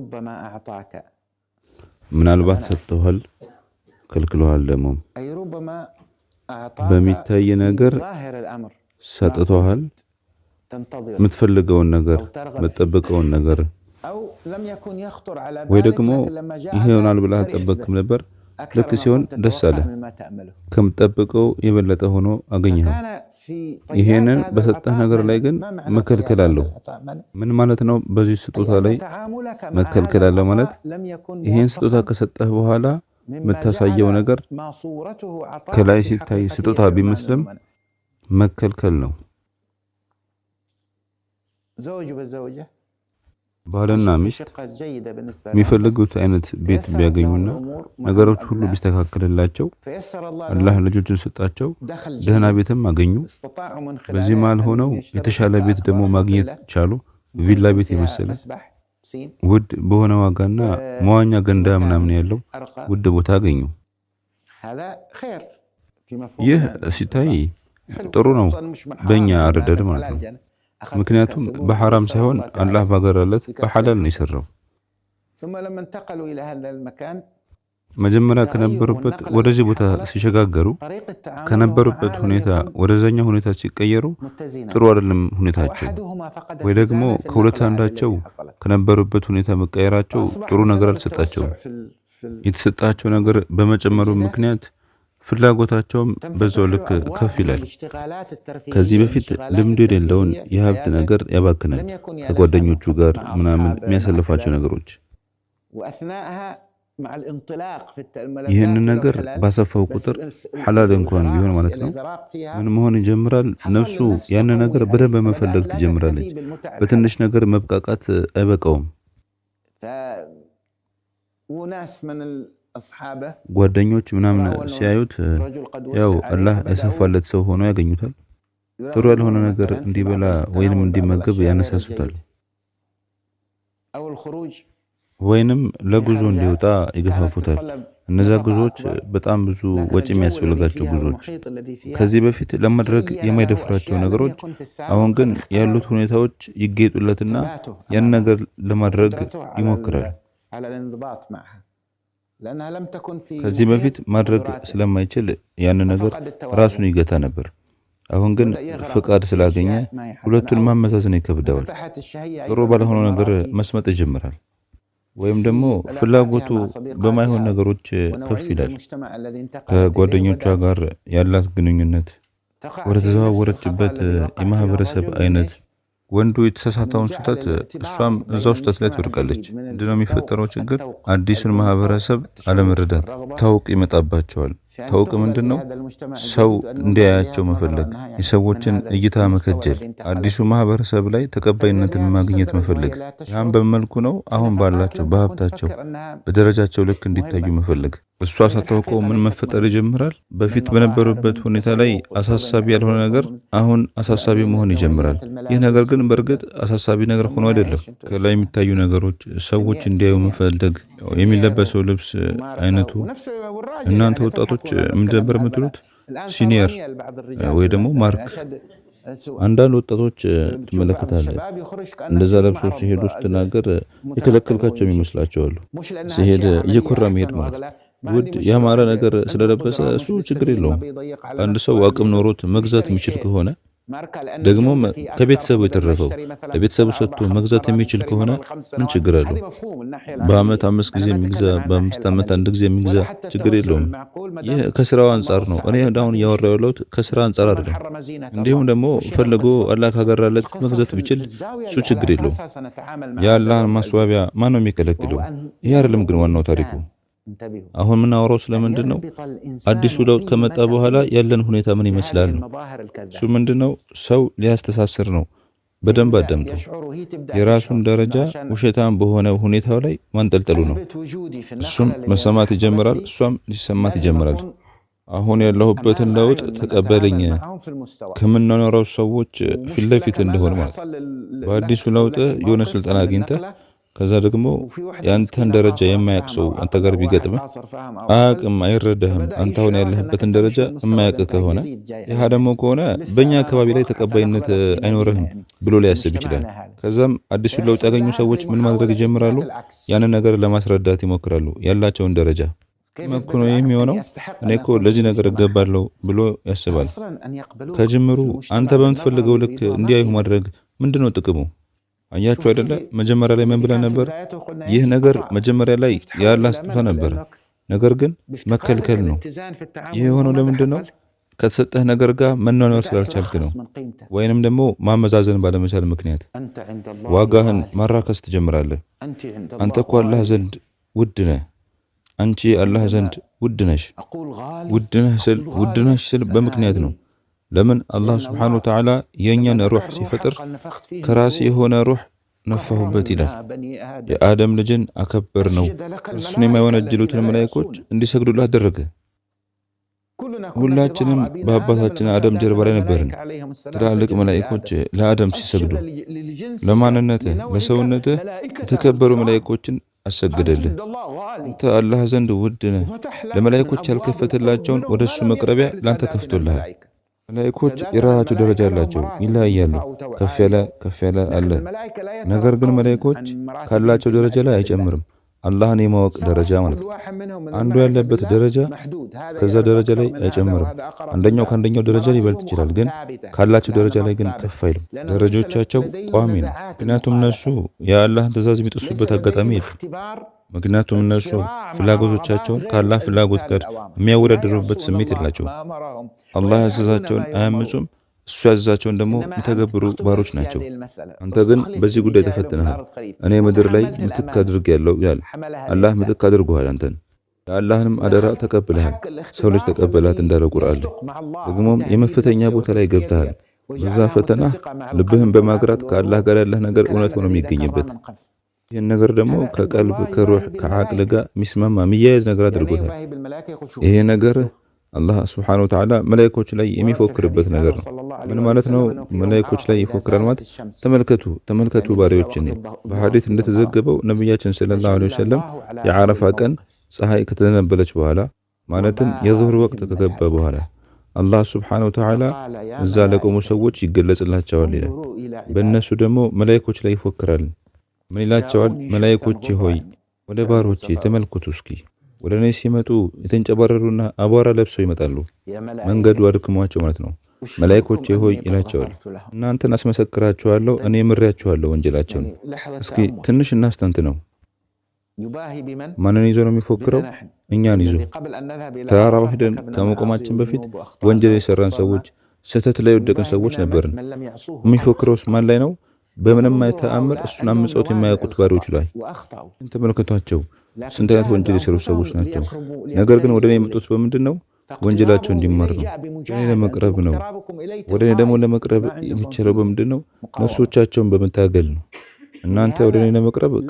ربما أعطاك ምናልባት ሰጥተዋል ከልክለዋል ደግሞ أي ربما أعطاك በሚታይ ነገር ظاهر الأمر ሰጥተዋል تنتظر የምትፈልገውን ነገር መጠበቀውን ነገር أو لم يكن يخطر على ወይ بالك ደግሞ لكن لما ይሄ جاء ይሆናል ብለህ فرحت አልጠበቅክም به ነበር أكثر ልክ ما ሲሆን كنت ደስ አለ تتوقع مما تأمله ከምትጠብቀው የበለጠ ሆኖ አገኘኸው فكان في طيات ይሄንን هذا በሰጠህ ነገር العطاء ላይ ግን ما معنى መከልከል طيات አለው هذا العطاء ምን ማለት ነው በዚህ أي ስጦታ أن ላይ تعاملك مع መከልከል هذا አለው ማለት العطاء لم يكن ይሄን ስጦታ موفقا ከሰጠህ በኋላ مما የምታሳየው جعل ነገር ما صورته عطاء ከላይ في ሲታይ حقيقته ስጦታ حرمان ቢመስልም ومنع መከልከል ነው زوج وزوجة ባልና في ሚስት شقة جيدة بالنسبة لهم የሚፈልጉት አይነት ቤት تيسرت لهم ቢያገኙና الأمور ነገሮች معهم ሁሉ أبناء ቢስተካከልላቸው فيسر الله አላህ لهم ልጆችን ሰጣቸው دخل ደህና جيد ቤትም አገኙ استطاعوا من በዚህ خلاله መሃል أن ሆነው يشتروا የተሻለ شقة ቤት ደግሞ أكبر ማግኘት فيلا ቻሉ ቪላ يكون ቤት فيها የመሰለ مسبح بسين ውድ በሆነ ዋጋና መዋኛ ገንዳ ምናምን ومكان ያለው أرقى ውድ ቦታ አገኙ هذا خير في ይህ مفهومنا ሲታይ حلو ጥሩ ነው خصوصا مش من በእኛ حرام አረዳድ هذا ማለት ነው حلال يعني أخذت ምክንያቱም كسبه በሐራም ويسر ሳይሆን الله አላህ تعالى ባገራለት بكسب በሐላል ነው الحسن የሰራው ثم لما انتقلوا إلى هذا المكان መጀመሪያ التغير ከነበሩበት والنقلة ወደዚህ التي ቦታ حصلت ሲሸጋገሩ طريقة تعاملهم ከነበሩበት معها لم ሁኔታ يكن ወደዛኛ ሁኔታ ሲቀየሩ متزنا ጥሩ አይደለም أو ሁኔታቸው أحدهما فقد ወይ ደግሞ اتزانه في ከሁለት النقلة هذه አንዳቸው التي حصلت ከነበሩበት ሁኔታ መቀየራቸው فأصبح ጥሩ ነገር بسبب አልተሰጣቸውም التوسع في የተሰጣቸው ነገር በመጨመሩ الجدة ምክንያት ፍላጎታቸውም በዛው تنفتح ልክ له أبواب ከፍ من ይላል الاشتغالات ከዚህ الترفيهية በፊት الاشتغالات ልምድ የሌለውን الترفيهية في የሀብት حياته ነገር ያባክናል لم يكن يلفها ከጓደኞቹ ጋር مع ምናምን أصحابه مع የሚያሳልፋቸው كذا ነገሮች وأثناءها مع الانطلاق في ይህን الملذات ولو ነገር حلال ባሰፋው بس ቁጥር ሐላል እንኳን ቢሆን ማለት ነው الإغراق فيها ምን መሆን ይጀምራል حصل ነፍሱ للنفس ያን تقوي ነገር هذه በደንብ فبدأت መፈለግ لا ትጀምራለች تكتفي بالمتع በትንሽ الحلال ነገር መብቃቃት አይበቃውም وناس من أصحابه ጓደኞች ምናምን رأوا أنه ሲያዩት رجل قد ያው وسع عليه አላህ فبدأوا ያሰፋለት ሰው ሆኖ ያገኙታል ጥሩ ያልሆነ يراودونه ነገር مثلا في እንዲበላ بعض ወይንም التناول بعض እንዲመገብ الأشياء غير ያነሳሱታል الجيدة أو الخروج ወይንም في ለጉዞ خرجات እንዲወጣ كانت ይገፋፉታል تتطلب እነዛ نفقة ጉዞዎች أكبر በጣም ብዙ لكن ወጪ الجو الذي የሚያስፈልጋቸው فيها ጉዞዎች والمحيط الذي فيها ከዚህ በፊት ለማድረግ زين له የማይደፍራቸው أشياء لم ነገሮች يكن في السابق አሁን ግን وقد اختبر ያሉት ሁኔታዎች ይጌጡለትና ثباته ያን أمامها ነገር ለማድረግ وقدرته ይሞክራል على الانضباط معها لأنها لم تكن في ከዚህ በፊት محيط ማድረግ قدراته ስለማይችል ያን ነገር ففقد ራሱን التوازن ይገታ ነበር አሁን ግን بدأ يغرق ፍቃድ في ስላገኘ أشياء ما هي حسنة ሁለቱን أو ማመዛዘን ይከብደዋል انفتحت الشهية ጥሩ أيضا عند ባልሆነ ነገር المرأة መስመጥ ይጀምራል ወይም ደግሞ في علاقاتها ፍላጎቱ مع በማይሆን صديقاتها ነገሮች ከፍ ونوعية ይላል المجتمع الذي انتقلت إليه ከጓደኞቿ وبدأت ጋር ያላት ግንኙነት تقع ወደ في نفس الخطأ ተዘዋወረችበት الذي وقع فيه የማህበረሰብ الرجل من አይነት إيش؟ ወንዱ من የተሳሳተውን جعل ስህተት الارتباط እሷም بين እዛው ስህተት ላይ المجتمع ትወድቃለች الجديد من ምንድነው የሚፈጠረው ችግር التوق አዲሱን يعرفون ማህበረሰብ التشوف አለመረዳት والرغبة ታውቅ ይመጣባቸዋል في أن ታውቅ تخبر في ምንድነው هذا المجتمع ሰው الجديد وأن يوضح እንዲያያቸው وجهات نظر መፈለግ أنها يعني من የሰዎችን هذا እይታ المستوى መከጀል الذي انتقلت አዲሱ إليه ማህበረሰብ ላይ ተቀባይነትን فتجدها ማግኘት تستدرج መፈለግ وهي لا ያን تشعر በመልኩ ነው في አሁን نفقات ባላቸው لم تكن በሀብታቸው تفكر أنها በደረጃቸው ልክ እንዲታዩ مهمة መፈለግ እሷ وهي ሳታውቀው الحقيقة ምን ليست መፈጠር مهمة ይጀምራል من በፊት مظاهر በነበሩበት من ሁኔታ ላይ تسوق አሳሳቢ وشغل ያልሆነ ነገር ومن አሁን አሳሳቢ من መሆን ይጀምራል نوعيات ይህ ነገር الملابس ግን በእርግጥ አሳሳቢ ነገር ሆኖ يسمونها አይደለም إيش أنتم ከላይ اسمها የሚታዩ ነገሮች ሰዎች سينير እንዲያዩ سينير መፈለግ سينير የሚለበሰው ልብስ وماركة አይነቱ ونفس والراجل እናንተ يعني ወጣቶች تضحكوا لما ምን نتكلم ነበር عن የምትሉት البنات الآن صار ሲኒየር أميل بعض الرجال ወይ ደግሞ بالمسألة ማርክ أشد سوءا አንዳንድ ወጣቶች بتشوف بعض ትመለከታለህ الشباب يخرج كأنك እንደዛ تشوف ለብሶ معرض ሲሄዱ أزياء ስትናገር متنقل وهو የከለከልካቸው يمشي ይመስላቸዋል مش لأنها ሲሄድ أشياء عملية እየኮራ መሄድ أحسن ማለት وأغلى ما ውድ عندي مشكلة ያማረ واحد ነገር عنده ስለለበሰ قدرة እሱ ومش ችግር مستدين ما የለውም بيضيق على አንድ نفسه ሰው واحد አቅም ኖሮት መግዛት يشتري የሚችል شيء ከሆነ ماركة لأن ደግሞም الجودة فيه أكثر ከቤተሰቡ فبدل ما የተረፈው يشتري مثلا في ለቤተሰቡ السنة ሰጥቶ 4-5 መግዛት مرات የሚችል يشتري ከሆነ مرة ل5 ምን سنوات ችግር አለው هذه مفهوم من الناحية በአመት العملية 5 ጊዜ أنا ما የሚግዛ أتكلم عن الناحية በ5 አመት አንድ العملية ጊዜ የሚግዛ ولا حتى ችግር التوسع የለውም المعقول ما ይህ دام ከስራው الله አንጻር ነው وسع እኔ عليك ما አሁን في እያወራሁ مشكلة ያለሁት ከስራ አንጻር ومن አይደለም حرم زينة እንዲሁም الله ደግሞ مش هنا ፈልጎ القصة አላህ ካገራለት القصة መግዛት في ቢችል الزاوية እሱ اللي على ችግር የለውም أساسها سنتعامل مع هذا የአላህን الوضع ማስዋቢያ ማን ነው وهو የሚከለክለው أن ይህ አይደለም ግን يربط ዋናው ታሪኩ الإنسان انتبهوا አሁን የምናወራው أن ስለምንድን ነው يربط አዲሱ الإنسان ለውጥ ከመጣ በኋላ قيمته ያለን ሁኔታ ምን بهذه ይመስላል ነው المظاهر እሱ الكذابة ምንድነው ሰው ሊያስተሳስር ነው በደንብ يبدأ አዳምጡ يشعر وهي تبدأ የራሱን تشعر ደረጃ إنه عشان ውሸታም በሆነ ሁኔታው ላይ ማንጠልጠሉ ነው أثبت وجودي في እሱም النقلة اللي መሰማት حصلت ይጀምራል لي እሷም ሊሰማት لازم ይጀምራል أكون አሁን ያለሁበትን أمام ለውጥ أعين من ተቀበለኝ أتعامل معهم في المستوى ከምንኖረው ሰዎች ፊት ومشكلة ለፊት كمان እንደሆነ لو ማለት حصل له በአዲሱ تقول ለውጥ لك የሆነ الموقف ስልጠና من አግኝተህ النقلة ከዛ ደግሞ ያንተን ደረጃ የማያውቅ ሰው አንተ ጋር ቢገጥም አቅም አይረዳህም። አንተ አሁን ያለህበትን ደረጃ የማያውቅ ከሆነ ይህ ደግሞ ከሆነ በእኛ አካባቢ ላይ ተቀባይነት አይኖርህም ብሎ ሊያስብ ይችላል። ከዛም አዲሱ ለውጥ ያገኙ ሰዎች ምን ማድረግ ይጀምራሉ? ያንን ነገር ለማስረዳት ይሞክራሉ ያላቸውን ደረጃ። መኩ ነው የሚሆነው እኔ እኮ ለዚህ ነገር እገባለሁ ብሎ ያስባል። ከጅምሩ አንተ በምትፈልገው ልክ እንዲያዩ ማድረግ ምንድነው ጥቅሙ? አያችሁ አይደለ? መጀመሪያ ላይ ምን ብለን ነበር? ይህ ነገር መጀመሪያ ላይ የአላህ ስጦታ ነበር፣ ነገር ግን መከልከል ነው። ይህ የሆነው ለምንድን ነው? ከተሰጠህ ነገር ጋር መኗኗር ስላልቻልክ ነው፣ ወይንም ደግሞ ማመዛዘን ባለመቻል ምክንያት ዋጋህን ማራከስ ትጀምራለህ። አንተ እኮ አላህ ዘንድ ውድ ነህ፣ አንቺ አላህ ዘንድ ውድ ነሽ። ውድ ነሽ ስል በምክንያት ነው። ለምን አላህ ስብሓነሁ ወተዓላ የእኛን ሩህ ሲፈጥር ከራስ የሆነ ሩህ ነፋሁበት ይላል። የአደም ልጅን አከበር ነው። እርሱን የማይወነጅሉትን መላእክቶች እንዲሰግዱለት አደረገ። ሁላችንም በአባታችን አደም ጀርባ ላይ ነበርን። ትላልቅ መላእክቶች ለአደም ሲሰግዱ ለማንነትህ ለሰውነትህ የተከበሩ መላእክቶችን አሰግደልህ። አንተ አላህ ዘንድ ውድ ነህ። ለመላእክቶች ያልከፈተላቸውን ወደሱ መቅረቢያ ላንተ ከፍቶልሃል። መላእክቶች የራሳቸው ደረጃ አላቸው፣ ይለያያሉ። ከፍ ያለ አለ። ነገር ግን መላእክቶች ካላቸው ደረጃ ላይ አይጨምርም። አላህን የማወቅ ደረጃ ማለት ነው። አንዱ ያለበት ደረጃ ከዛ ደረጃ ላይ አይጨምርም። አንደኛው ከአንደኛው ደረጃ ሊበልጥ ይችላል፣ ግን ካላቸው ደረጃ ላይ ግን ከፍ አይልም። ደረጃዎቻቸው ቋሚ ነው። ምክንያቱም እነሱ የአላህን ትእዛዝ የሚጥሱበት አጋጣሚ የለም። ምክንያቱም እነሱ ፍላጎቶቻቸውን ከአላህ ፍላጎት ጋር የሚያወዳደሩበት ስሜት የላቸውም። አላህ ያዘዛቸውን አያምፁም፣ እሱ ያዘዛቸውን ደግሞ የሚተገብሩ ባሮች ናቸው። አንተ ግን በዚህ ጉዳይ ተፈትነሃል። እኔ ምድር ላይ ምትክ አድርጌያለሁ ይላል አላህ። ምትክ አድርጎሃል። አንተን የአላህንም አደራ ተቀብለሃል። ሰው ልጅ ተቀበላት እንዳለ ቁርአን ላይ። ደግሞም የመፈተኛ ቦታ ላይ ገብተሃል። በዛ ፈተና ልብህን በማግራት ከአላህ ጋር ያለህ ነገር እውነት ሆኖ የሚገኝበት ይህን ነገር ደግሞ ከቀልብ ከሩህ ከዓቅል ጋር የሚስማማ የሚያያዝ ነገር አድርጎታል። ይሄ ነገር አላህ ስብሓነሁ ወተዓላ መላእክቶች ላይ የሚፎክርበት ነገር ነው። ምን ማለት ነው? መላእክቶች ላይ ይፎክራል ማለት ተመልከቱ ባሪዎችን። በሐዲስ እንደተዘገበው ነብያችን ሰለላሁ ዐለይሂ ወሰለም የዓረፋ ቀን ፀሐይ ከተዘነበለች በኋላ ማለትም የዙህር ወቅት ከገባ በኋላ አላህ ስብሓነሁ ወተዓላ እዛ ለቆሙ ሰዎች ይገለጽላቸዋል ይላል። በእነሱ ደግሞ መላእክቶች ላይ ይፎክራል። ምን ይላቸዋል? መላእክቶቼ ሆይ ወደ ባሮቼ ተመልከቱ እስኪ። ወደ እኔ ሲመጡ የተንጨባረሩና አቧራ ለብሰው ይመጣሉ። መንገዱ አድክሟቸው ማለት ነው። መላእክቶቼ ሆይ ይላቸዋል፣ እናንተን አስመሰክራችኋለሁ፣ እኔ ምሬያችኋለሁ ወንጀላቸውን። እስኪ ትንሽ እናስተንት ነው። ማንን ይዞ ነው የሚፎክረው? እኛን ይዞ። ተራራው ሄደን ከመቆማችን በፊት ወንጀል የሰራን ሰዎች፣ ስህተት ላይ የወደቅን ሰዎች ነበርን። የሚፎክረውስ ማን ላይ ነው? በምንም አይተአምር እሱን አምፀውት የማያውቁት ባሪዎች ላይ። ተመልከቷቸው፣ ስንት አይነት ወንጀል የሰሩ ሰዎች ናቸው። ነገር ግን ወደ እኔ የመጡት በምንድን ነው? ወንጀላቸው እንዲማር ነው። ወደ እኔ ለመቅረብ ነው። ወደ እኔ ደግሞ ለመቅረብ የሚቻለው በምንድን ነው? ነፍሶቻቸውን በመታገል ነው። እናንተ ወደ እኔ ለመቅረብ